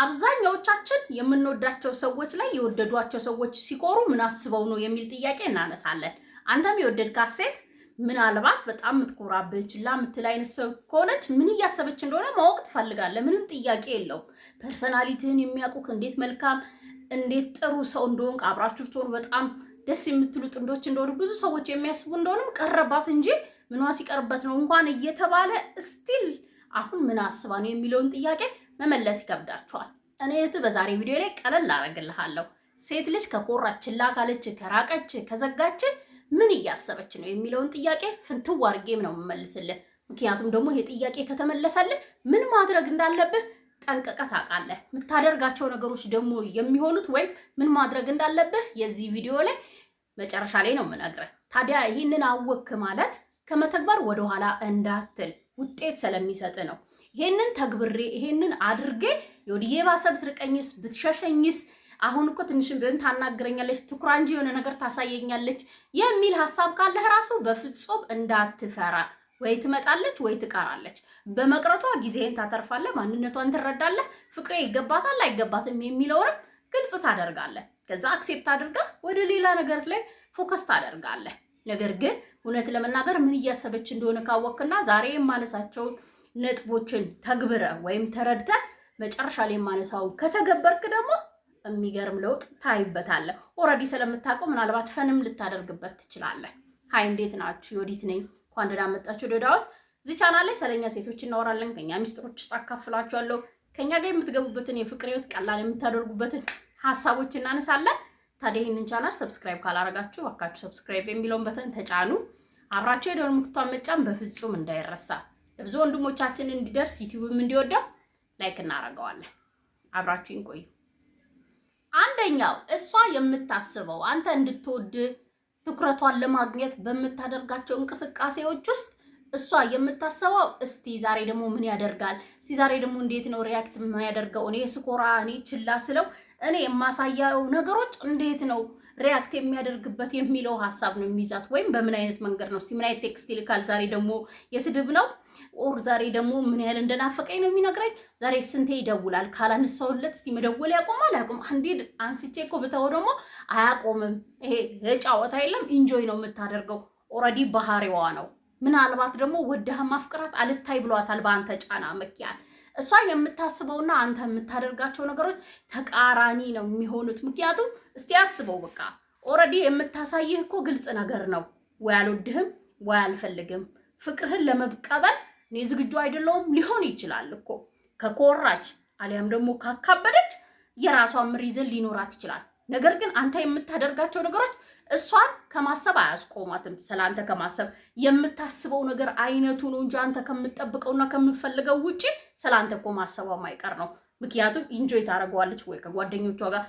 አብዛኛዎቻችን የምንወዳቸው ሰዎች ላይ የወደዷቸው ሰዎች ሲኮሩ ምን አስበው ነው የሚል ጥያቄ እናነሳለን። አንተም የወደድካት ሴት ምናልባት በጣም የምትኮራብህ ችላ የምትል አይነት ሰው ከሆነች ምን እያሰበች እንደሆነ ማወቅ ትፈልጋለህ። ምንም ጥያቄ የለውም። ፐርሰናሊቲህን የሚያውቁህ እንዴት መልካም እንዴት ጥሩ ሰው እንደሆንክ አብራችሁ ትሆኑ በጣም ደስ የምትሉ ጥንዶች እንደሆኑ ብዙ ሰዎች የሚያስቡ እንደሆነም ቀረባት እንጂ ምኗ ሲቀርበት ነው እንኳን እየተባለ ስቲል አሁን ምን አስባ ነው የሚለውን ጥያቄ መመለስ ይከብዳቸዋል። እኔ በዛሬ ቪዲዮ ላይ ቀለል አደርግልሃለሁ። ሴት ልጅ ከኮራች፣ ችላ ካለች፣ ከራቀች፣ ከዘጋች ምን እያሰበች ነው የሚለውን ጥያቄ ፍንትው አድርጌም ነው የምመልስልህ። ምክንያቱም ደግሞ ይሄ ጥያቄ ከተመለሰልህ ምን ማድረግ እንዳለብህ ጠንቅቀህ ታውቃለህ። የምታደርጋቸው ነገሮች ደግሞ የሚሆኑት ወይም ምን ማድረግ እንዳለብህ የዚህ ቪዲዮ ላይ መጨረሻ ላይ ነው የምነግርህ። ታዲያ ይህንን አወክ ማለት ከመተግበር ወደኋላ እንዳትል ውጤት ስለሚሰጥ ነው። ይሄንን ተግብሬ ይሄንን አድርጌ የወዲዬ ባሰ ብትርቀኝስ ብትሸሸኝስ አሁን እኮ ትንሽም ቢሆን ታናግረኛለች ትኩራ እንጂ የሆነ ነገር ታሳየኛለች የሚል ሐሳብ ካለህ ራሱ በፍጹም እንዳትፈራ። ወይ ትመጣለች ወይ ትቀራለች። በመቅረቷ ጊዜህን ታተርፋለህ፣ ማንነቷን ትረዳለህ፣ ፍቅሬ ይገባታል አይገባትም የሚለውንም ግልጽ ታደርጋለህ። ከዛ አክሴፕት አድርገህ ወደ ሌላ ነገር ላይ ፎከስ ታደርጋለህ። ነገር ግን እውነት ለመናገር ምን እያሰበች እንደሆነ ካወቅና ዛሬ የማነሳቸውን ነጥቦችን ተግብረ ወይም ተረድተ መጨረሻ ላይ የማነሳውን ከተገበርክ ደግሞ የሚገርም ለውጥ ታይበታለህ። ኦልሬዲ ስለምታውቀው ምናልባት ፈንም ልታደርግበት ትችላለህ። ሃይ እንዴት ናችሁ? ዮዲት ነኝ። እንኳን ደህና መጣችሁ ዶዳ ውስጥ። እዚህ ቻናል ላይ ስለኛ ሴቶች እናወራለን። ከኛ ሚስጥሮች ውስጥ አካፍላችኋለሁ። ከኛ ጋር የምትገቡበትን የፍቅር ህይወት ቀላል የምታደርጉበትን ሐሳቦች እናነሳለን። ታዲያ ይህንን ቻናል ሰብስክራይብ ካላረጋችሁ እባካችሁ ሰብስክራይብ የሚለውን በተን ተጫኑ። አብራችሁ የደወል ምልክቱን መጫን በፍጹም እንዳይረሳ። ለብዙ ወንድሞቻችን እንዲደርስ ዩቲዩብም እንዲወደው ላይክ እናደርገዋለን። አብራችሁን ቆዩ። አንደኛው እሷ የምታስበው አንተ እንድትወድ ትኩረቷን ለማግኘት በምታደርጋቸው እንቅስቃሴዎች ውስጥ እሷ የምታስበው እስቲ ዛሬ ደግሞ ምን ያደርጋል? እስቲ ዛሬ ደግሞ እንዴት ነው ሪያክት የሚያደርገው? እኔ ስኮራ፣ እኔ ችላ ስለው እኔ የማሳያው ነገሮች እንዴት ነው ሪያክት የሚያደርግበት የሚለው ሐሳብ ነው የሚይዛት። ወይም በምን አይነት መንገድ ነው? እስቲ ምን አይነት ቴክስት ይልካል? ዛሬ ደግሞ የስድብ ነው ኦር ዛሬ ደግሞ ምን ያህል እንደናፈቀኝ ነው የሚነግረኝ? ዛሬ ስንቴ ይደውላል? ካላነሳውለት እስቲ መደወል ያቆማል? ያቆም አንዴ አንስቼ እኮ ብተው ደግሞ አያቆምም። ይሄ የጫወታ የለም ኢንጆይ ነው የምታደርገው። ኦልሬዲ ባህሪዋ ነው። ምናልባት ደግሞ ወደህ ማፍቅራት አልታይ ብሏታል በአንተ ጫና ምክንያት። እሷ የምታስበውና አንተ የምታደርጋቸው ነገሮች ተቃራኒ ነው የሚሆኑት። ምክንያቱም እስቲ አስበው፣ በቃ ኦልሬዲ የምታሳይህ እኮ ግልጽ ነገር ነው። ወይ አልወድህም ወይ አልፈልግም፣ ፍቅርህን ለመቀበል እኔ ዝግጁ አይደለሁም ሊሆን ይችላል እኮ። ከኮራች አሊያም ደግሞ ካካበደች የራሷን ሪዝን ሊኖራት ይችላል። ነገር ግን አንተ የምታደርጋቸው ነገሮች እሷን ከማሰብ አያስቆማትም። ስለአንተ ከማሰብ የምታስበው ነገር አይነቱ ነው እንጂ አንተ ከምትጠብቀውና ከምትፈልገው ውጪ ስለአንተ እኮ ማሰቧ ማይቀር ነው። ምክንያቱም ኢንጆይ ታደርገዋለች ወይ ከጓደኞቿ ጋር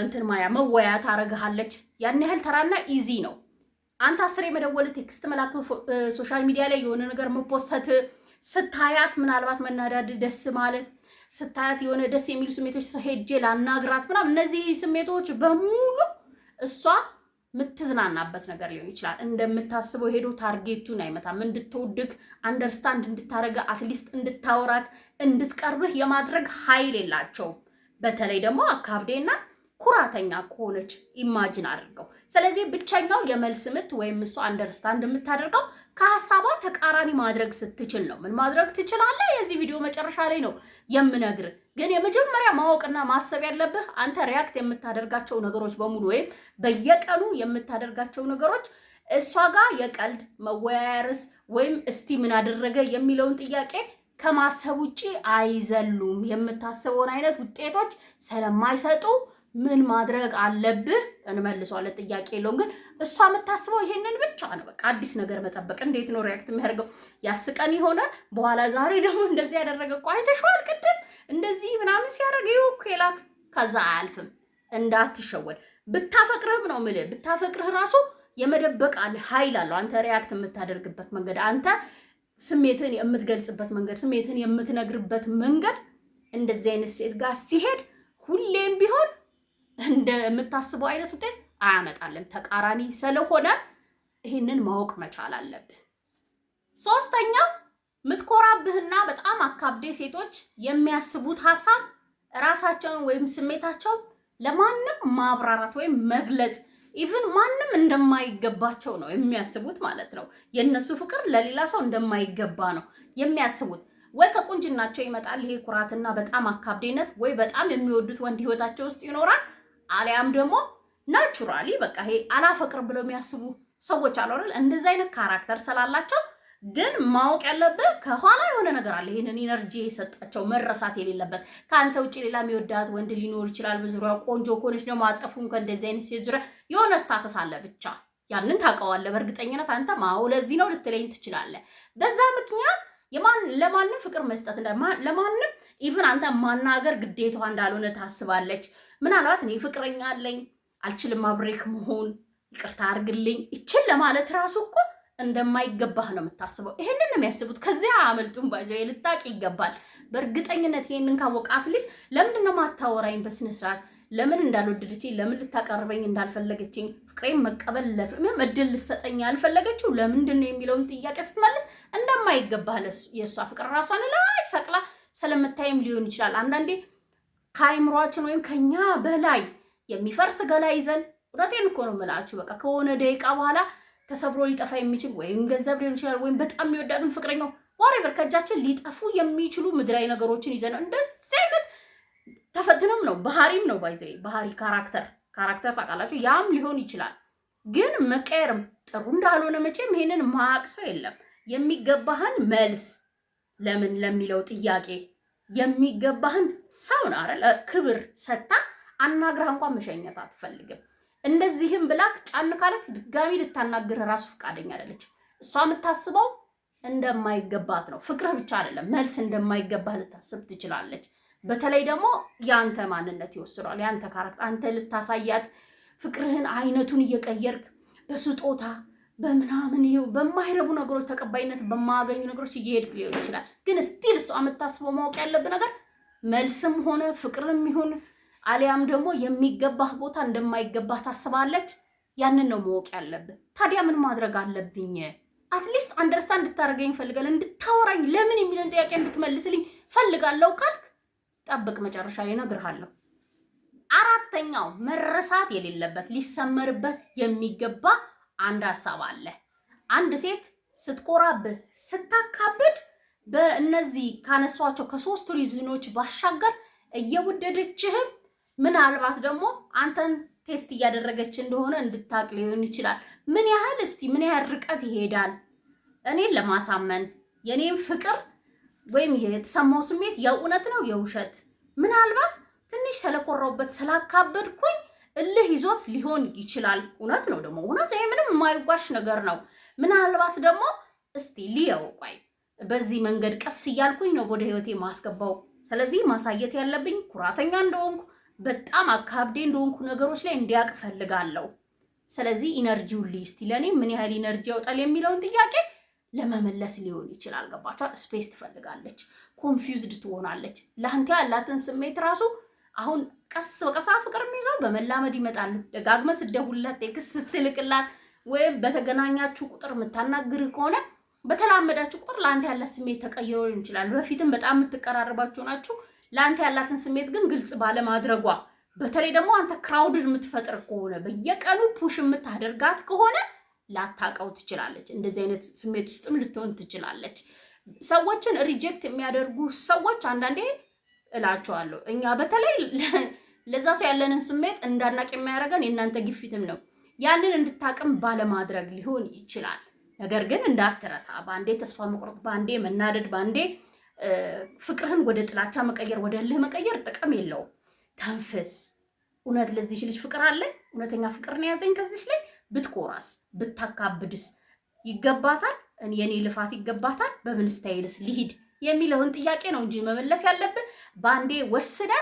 እንትን መወያ ታደርግሃለች። ያን ያህል ተራና ኢዚ ነው። አንተ አስሬ መደወል፣ ቴክስት መላክ፣ ሶሻል ሚዲያ ላይ የሆነ ነገር መፖሰት፣ ስታያት ምናልባት መናዳድ፣ ደስ ማለት፣ ስታያት የሆነ ደስ የሚሉ ስሜቶች ሄጄ ላናግራት ምናምን፣ እነዚህ ስሜቶች በሙሉ እሷ የምትዝናናበት ነገር ሊሆን ይችላል። እንደምታስበው ሄዶ ታርጌቱን አይመታም። እንድትወድግ አንደርስታንድ እንድታረገ አትሊስት እንድታወራክ እንድትቀርብህ የማድረግ ኃይል የላቸውም። በተለይ ደግሞ አካብዴና ኩራተኛ ከሆነች ኢማጂን አድርገው። ስለዚህ ብቸኛው የመልስ ምት ወይም እሷ አንደርስታንድ የምታደርገው ከሐሳቧ ተቃራኒ ማድረግ ስትችል ነው። ምን ማድረግ ትችላለህ? የዚህ ቪዲዮ መጨረሻ ላይ ነው የምነግርህ። ግን የመጀመሪያ ማወቅና ማሰብ ያለብህ አንተ ሪያክት የምታደርጋቸው ነገሮች በሙሉ ወይም በየቀኑ የምታደርጋቸው ነገሮች እሷ ጋር የቀልድ መወያያ ርዕስ ወይም እስቲ ምን አደረገ የሚለውን ጥያቄ ከማሰብ ውጪ አይዘሉም። የምታስበውን አይነት ውጤቶች ስለማይሰጡ ምን ማድረግ አለብህ? እንመልሰዋለን። ጥያቄ የለውም። ግን እሷ የምታስበው ይሄንን ብቻ ነው። በቃ አዲስ ነገር መጠበቅ። እንዴት ነው ሪያክት የሚያደርገው? ያስቀን የሆነ በኋላ ዛሬ ደግሞ እንደዚህ ያደረገ እኮ አይተሽዋል፣ ቅድም እንደዚህ ምናምን ሲያደርግ ይኸው እኮ የላክ። ከዛ አያልፍም። እንዳትሸወድ። ብታፈቅርህም ነው የምልህ፣ ብታፈቅርህ ራሱ የመደበቅ ኃይል አለው። አንተ ሪያክት የምታደርግበት መንገድ፣ አንተ ስሜትን የምትገልጽበት መንገድ፣ ስሜትን የምትነግርበት መንገድ እንደዚህ አይነት ሴት ጋር ሲሄድ ሁሌም ቢሆን እንደምታስበው አይነት ውጤት አያመጣልም። ተቃራኒ ስለሆነ ይህንን ማወቅ መቻል አለብህ። ሶስተኛው ምትኮራብህና በጣም አካብዴ ሴቶች የሚያስቡት ሐሳብ ራሳቸውን ወይም ስሜታቸውን ለማንም ማብራራት ወይም መግለጽ ኢቭን ማንም እንደማይገባቸው ነው የሚያስቡት ማለት ነው። የነሱ ፍቅር ለሌላ ሰው እንደማይገባ ነው የሚያስቡት። ወይ ከቁንጅናቸው ይመጣል ይሄ ኩራትና በጣም አካብዴነት፣ ወይ በጣም የሚወዱት ወንድ ህይወታቸው ውስጥ ይኖራል። አሊያም ደግሞ ናቹራሊ በቃ ይሄ አላፈቅር ብለው የሚያስቡ ሰዎች አሉ አይደል? እንደዚህ አይነት ካራክተር ስላላቸው ግን ማወቅ ያለብህ ከኋላ የሆነ ነገር አለ። ይሄንን ኢነርጂ የሰጣቸው መረሳት የሌለበት ከአንተ ውጭ ሌላ የሚወዳት ወንድ ሊኖር ይችላል በዙሪያው። ቆንጆ ከሆነች ደግሞ አጠፉን ከእንደዚህ አይነት ሴት ዙሪያ የሆነ ስታተስ አለ። ብቻ ያንን ታውቀዋለህ በእርግጠኝነት አንተ ማው ለዚህ ነው ልትለኝ ትችላለህ። በዛ ምክንያት ለማንም ፍቅር መስጠት ለማንም ኢቭን አንተ ማናገር ግዴታዋ እንዳልሆነ ታስባለች። ምናልባት እኔ ፍቅረኛ አለኝ አልችልም አብሬክ መሆን ይቅርታ አድርግልኝ ይችል ለማለት ራሱ እኮ እንደማይገባህ ነው የምታስበው። ይሄንን ነው የሚያስቡት። ከዚያ አመልጡም ባይዘው ልታቂ ይገባል። በእርግጠኝነት ይሄንን ካወቃ አትሊስት ለምንድን ነው ማታወራኝ በስነ ስርዓት ለምን እንዳልወደደችኝ ለምን ልታቀርበኝ እንዳልፈለገችኝ ፍቅሬን መቀበል ለምን እድል ልሰጠኝ ያልፈለገችው ለምንድን ነው የሚለውን ጥያቄ ስትመልስ እንደማይገባህ የእሷ ፍቅር ራሷን ላይ ሰቅላ ስለምታይም ሊሆን ይችላል። አንዳንዴ ከአይምሯችን ወይም ከኛ በላይ የሚፈርስ ገላ ይዘን እውነቴን እኮ ነው የምላችሁ በቃ ከሆነ ደቂቃ በኋላ ተሰብሮ ሊጠፋ የሚችል ወይም ገንዘብ ሊሆን ይችላል ወይም በጣም የሚወዳትን ፍቅረኛው ዋሬቨር ከእጃችን ሊጠፉ የሚችሉ ምድራዊ ነገሮችን ይዘን እንደዚህ አይነት ተፈትነም ነው ባህሪም ነው ባይዘይ ባህሪ ካራክተር ታውቃላችሁ። ያም ሊሆን ይችላል ግን መቀየርም ጥሩ እንዳልሆነ መቼም ይሄንን ማያውቅ ሰው የለም። የሚገባህን መልስ ለምን ለሚለው ጥያቄ የሚገባህን ሰውን አይደል ክብር ሰጣ አናግራ እንኳን መሸኘት አትፈልግም። እንደዚህም ብላክ ጫን ካለት ድጋሚ ልታናግር ራሱ ፈቃደኛ አይደለች። እሷ የምታስበው እንደማይገባት ነው። ፍቅርህ ብቻ አይደለም መልስ እንደማይገባህ ልታስብ ትችላለች። በተለይ ደግሞ ያንተ ማንነት ይወስኗል። ያንተ ካራክተር አንተ ልታሳያት ፍቅርህን አይነቱን እየቀየርክ በስጦታ በምናምን ይኸው በማይረቡ ነገሮች ተቀባይነት በማያገኙ ነገሮች እየሄድክ ሊሆን ይችላል። ግን ስቲል እሷ የምታስበው ማወቅ ያለብህ ነገር መልስም ሆነ ፍቅርም ይሁን አሊያም ደግሞ የሚገባህ ቦታ እንደማይገባህ ታስባለች። ያንን ነው ማወቅ ያለብህ። ታዲያ ምን ማድረግ አለብኝ? አትሊስት አንደርስታንድ እንድታደርገኝ ፈልጋለሁ፣ እንድታወራኝ ለምን የሚለን ጥያቄ እንድትመልስልኝ ፈልጋለሁ ካልክ ጠብቅ፣ መጨረሻ ላይ እነግርሃለሁ። አራተኛው መረሳት የሌለበት ሊሰመርበት የሚገባ አንድ ሀሳብ አለ። አንድ ሴት ስትኮራብህ ስታካብድ በእነዚህ ካነሷቸው ከሶስቱ ሪዝኖች ባሻገር እየወደደችህም ምናልባት ደግሞ አንተን ቴስት እያደረገች እንደሆነ እንድታቅ ሊሆን ይችላል። ምን ያህል ርቀት ይሄዳል እኔን ለማሳመን የኔን ፍቅር ወይም የተሰማው ስሜት የእውነት ነው የውሸት፣ ምናልባት ትንሽ ስለኮራውበት ስላካበድኩኝ እልህ ይዞት ሊሆን ይችላል። እውነት ነው ደግሞ እውነት፣ ይሄ ምንም የማይዋሽ ነገር ነው። ምናልባት ደግሞ እስቲ ሊየው ቆይ በዚህ መንገድ ቀስ እያልኩኝ ነው ወደ ህይወቴ ማስገባው። ስለዚህ ማሳየት ያለብኝ ኩራተኛ እንደሆንኩ በጣም አካብዴ እንደሆንኩ ነገሮች ላይ እንዲያውቅ ፈልጋለሁ። ስለዚህ ኢነርጂውን እስቲ ለኔ ምን ያህል ኢነርጂ ያወጣል የሚለውን ጥያቄ ለመመለስ ሊሆን ይችላል። ገባችኋ? ስፔስ ትፈልጋለች፣ ኮንፊውዝድ ትሆናለች። ለአንተ ያላትን ስሜት ራሱ አሁን ቀስ በቀስ ፍቅር የሚይዘው በመላመድ ይመጣል። ደጋግመህ ስትደውልላት፣ ቴክስት ስትልክላት ወይም በተገናኛችሁ ቁጥር የምታናግርህ ከሆነ በተላመዳችሁ ቁጥር ለአንተ ያላት ስሜት ተቀይሮ ሊሆን ይችላል። በፊትም በጣም የምትቀራረባችሁ ናችሁ። ለአንተ ያላትን ስሜት ግን ግልጽ ባለማድረጓ በተለይ ደግሞ አንተ ክራውድድ የምትፈጥር ከሆነ በየቀኑ ፑሽ የምታደርጋት ከሆነ ላታቀው ትችላለች። እንደዚህ አይነት ስሜት ውስጥም ልትሆን ትችላለች። ሰዎችን ሪጀክት የሚያደርጉ ሰዎች አንዳንዴ እላቸዋለሁ እኛ በተለይ ለዛ ሰው ያለንን ስሜት እንዳናቅ የሚያደርገን የእናንተ ግፊትም ነው። ያንን እንድታቅም ባለማድረግ ሊሆን ይችላል። ነገር ግን እንዳትረሳ፣ በአንዴ ተስፋ መቁረጥ፣ በአንዴ መናደድ፣ በአንዴ ፍቅርህን ወደ ጥላቻ መቀየር፣ ወደ እልህ መቀየር ጥቅም የለውም። ተንፍስ። እውነት ለዚች ልጅ ፍቅር አለኝ፣ እውነተኛ ፍቅር ነው ያዘኝ ከዚች ላይ ብትኮራስ ብታካብድስ ይገባታል? የኔ ልፋት ይገባታል? በምን ስታይልስ ሊሂድ የሚለውን ጥያቄ ነው እንጂ መመለስ ያለብን በአንዴ ወስደ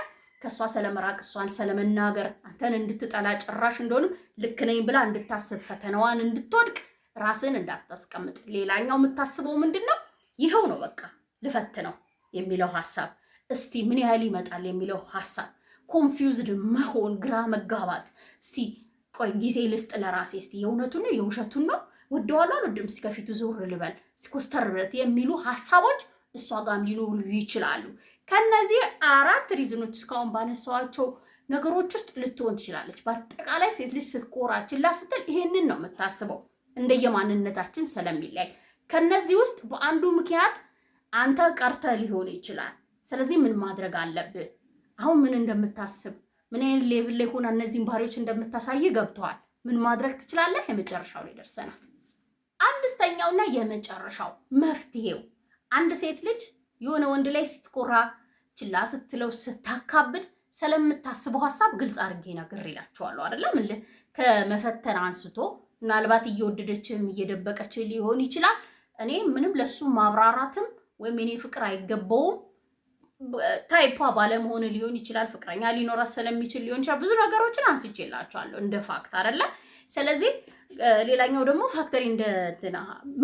ከእሷ ስለመራቅ እሷን ስለመናገር አንተን እንድትጠላ ጭራሽ እንደሆንም ልክ ነኝ ብላ እንድታስብ ፈተናዋን እንድትወድቅ ራስን እንዳታስቀምጥ። ሌላኛው የምታስበው ምንድን ነው? ይኸው ነው በቃ ልፈትነው የሚለው ሀሳብ፣ እስቲ ምን ያህል ይመጣል የሚለው ሀሳብ፣ ኮንፊውዝድ መሆን፣ ግራ መጋባት። እስቲ ቆይ ጊዜ ልስጥ ለራሴ፣ እስቲ የእውነቱን ነው የውሸቱን ነው ወደዋለሁ አልወድም፣ እስቲ ከፊቱ ዞር ልበል፣ እስቲ ኮስተር ብለት የሚሉ ሀሳቦች እሷ ጋርም ሊኖሩ ይችላሉ። ከነዚህ 4 ሪዝኖች እስካሁን ባነሳዋቸው ነገሮች ውስጥ ልትሆን ትችላለች። በአጠቃላይ ሴት ልጅ ስትኮራ ችላ ስትል ይሄንን ነው የምታስበው፣ እንደየማንነታችን ስለሚለያይ። ከነዚህ ውስጥ በአንዱ ምክንያት አንተ ቀርተ ሊሆን ይችላል። ስለዚህ ምን ማድረግ አለብህ? አሁን ምን እንደምታስብ ምን አይነት ሌቭል ላይ ሆና እነዚህን ባህሪዎች እንደምታሳይ ገብተዋል። ምን ማድረግ ትችላለህ? የመጨረሻው ላይ ደርሰናል። አምስተኛውና የመጨረሻው መፍትሄው አንድ ሴት ልጅ የሆነ ወንድ ላይ ስትኮራ ችላ ስትለው ስታካብድ ስለምታስበው ሀሳብ ግልጽ አድርጌ ነግሬላችኋለሁ አይደለም? ከመፈተን አንስቶ ምናልባት እየወደደችም እየደበቀች ሊሆን ይችላል። እኔ ምንም ለሱ ማብራራትም ወይም የኔ ፍቅር አይገባውም ታይፓ ባለመሆን ሊሆን ይችላል። ፍቅረኛ ሊኖራት ስለሚችል ሊሆን ይችላል። ብዙ ነገሮችን አንስቼላችኋለሁ እንደ ፋክት አይደለ? ስለዚህ ሌላኛው ደግሞ ፋክተሪ እንደ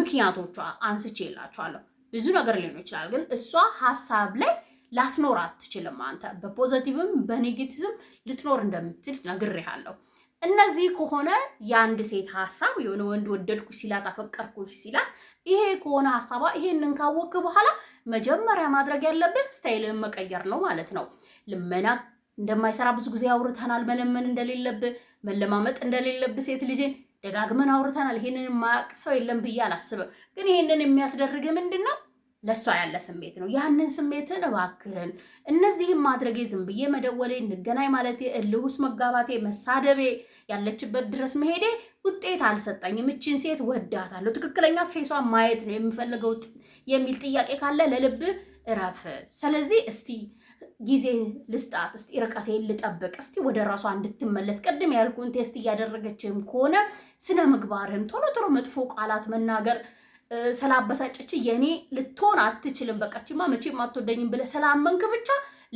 ምክንያቶቿ አንስቼላችኋለሁ። ብዙ ነገር ሊሆን ይችላል፣ ግን እሷ ሀሳብ ላይ ላትኖር አትችልም። አንተ በፖዚቲቭም በኔጌቲቭም ልትኖር እንደምትችል ነግሬሃለሁ። እነዚህ ከሆነ የአንድ ሴት ሀሳብ የሆነ ወንድ ወደድኩ ሲላት አፈቀርኩ ሲላት ይሄ ከሆነ ሀሳቧ ይሄንን ካወቅክ በኋላ መጀመሪያ ማድረግ ያለብህ ስታይልን መቀየር ነው ማለት ነው። ልመና እንደማይሰራ ብዙ ጊዜ አውርተናል። መለመን እንደሌለብህ መለማመጥ እንደሌለብህ ሴት ልጅን ደጋግመን አውርተናል። ይሄንን የማያውቅ ሰው የለም ብዬ አላስብም። ግን ይሄንን የሚያስደርግ ምንድን ነው? ለሷ ያለ ስሜት ነው። ያንን ስሜትን እባክህን እነዚህም ማድረጌ ዝም ብዬ መደወሌ፣ እንገናኝ ማለቴ፣ እልህ ውስጥ መጋባቴ፣ መሳደቤ፣ ያለችበት ድረስ መሄዴ ውጤት አልሰጠኝም። እችን ሴት ወዳታለሁ፣ ትክክለኛ ፌሷን ማየት ነው የምፈልገው የሚል ጥያቄ ካለ ለልብህ እረፍ። ስለዚህ እስቲ ጊዜ ልስጣት፣ እስቲ ርቀቴን ልጠብቅ፣ እስቲ ወደ ራሷ እንድትመለስ ቅድም ያልኩን ቴስት እያደረገችም ከሆነ ስነ ምግባርህም ቶሎ ቶሎ መጥፎ ቃላት መናገር ስላበሳጨች የኔ ልትሆን አትችልም፣ በቃችማ መቼም አትወደኝም ብለህ ስላመንክ ብቻ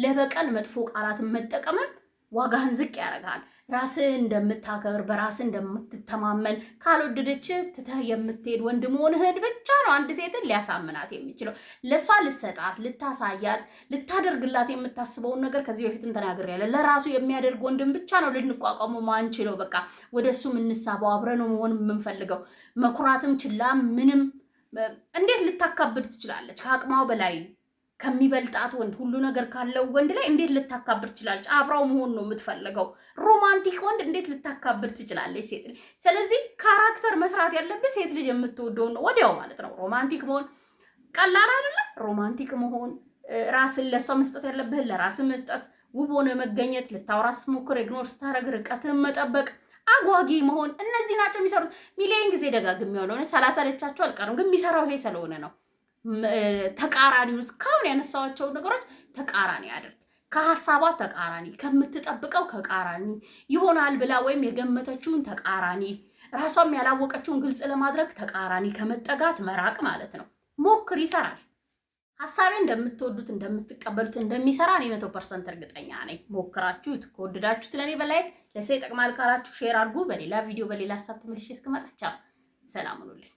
ለበቀል መጥፎ ቃላትን መጠቀምን ዋጋህን ዝቅ ያደርጋል። ራስህን እንደምታከብር በራስህ እንደምትተማመን ካልወደደች ትተህ የምትሄድ ወንድ መሆንህን ብቻ ነው አንድ ሴትን ሊያሳምናት የሚችለው። ለሷ ልሰጣት፣ ልታሳያት፣ ልታደርግላት የምታስበውን ነገር ከዚህ በፊትም ተናግሬያለሁ። ለራሱ የሚያደርግ ወንድም ብቻ ነው ልንቋቋሙ ማንችለው። በቃ ወደሱ የምንሳበው አብረን መሆን የምንፈልገው መኩራትም ችላ ምንም እንዴት ልታካብድ ትችላለች? ከአቅሟ በላይ ከሚበልጣት ወንድ ሁሉ ነገር ካለው ወንድ ላይ እንዴት ልታካብድ ትችላለች? አብራው መሆን ነው የምትፈልገው። ሮማንቲክ ወንድ እንዴት ልታካብድ ትችላለች ሴት ልጅ? ስለዚህ ካራክተር መስራት ያለብህ ሴት ልጅ የምትወደውን ነው ወዲያው ማለት ነው። ሮማንቲክ መሆን ቀላል አይደለ? ሮማንቲክ መሆን ራስን ለሷ መስጠት ያለብህን ለራስህ መስጠት፣ ውብ ሆነ መገኘት፣ ልታወራ ስትሞክር ኢግኖር ስታረግ ርቀትህን መጠበቅ፣ አጓጊ መሆን፣ እነዚህ ናቸው የሚሰሩት። ሚሊዮን ጊዜ ደጋግሜ ያለው ሳላሰለቻቸው አልቀርም፣ ግን የሚሰራው ይሄ ስለሆነ ነው። ተቃራኒ እስካሁን ያነሳዋቸውን ነገሮች ተቃራኒ አድርግ። ከሀሳቧ ተቃራኒ፣ ከምትጠብቀው ተቃራኒ ይሆናል ብላ ወይም የገመተችውን ተቃራኒ፣ ራሷም ያላወቀችውን ግልጽ ለማድረግ ተቃራኒ ከመጠጋት መራቅ ማለት ነው። ሞክር፣ ይሰራል። ሀሳቤ እንደምትወዱት እንደምትቀበሉት እንደሚሰራ እኔ 100% እርግጠኛ ነኝ። ሞክራችሁት ከወደዳችሁት ለእኔ በላይ ለሰው ይጠቅማል ካላችሁ ሼር አድርጉ። በሌላ ቪዲዮ በሌላ ሀሳብ ተመልሼ እስክመጣ ቻው፣ ሰላም ሁኑልኝ።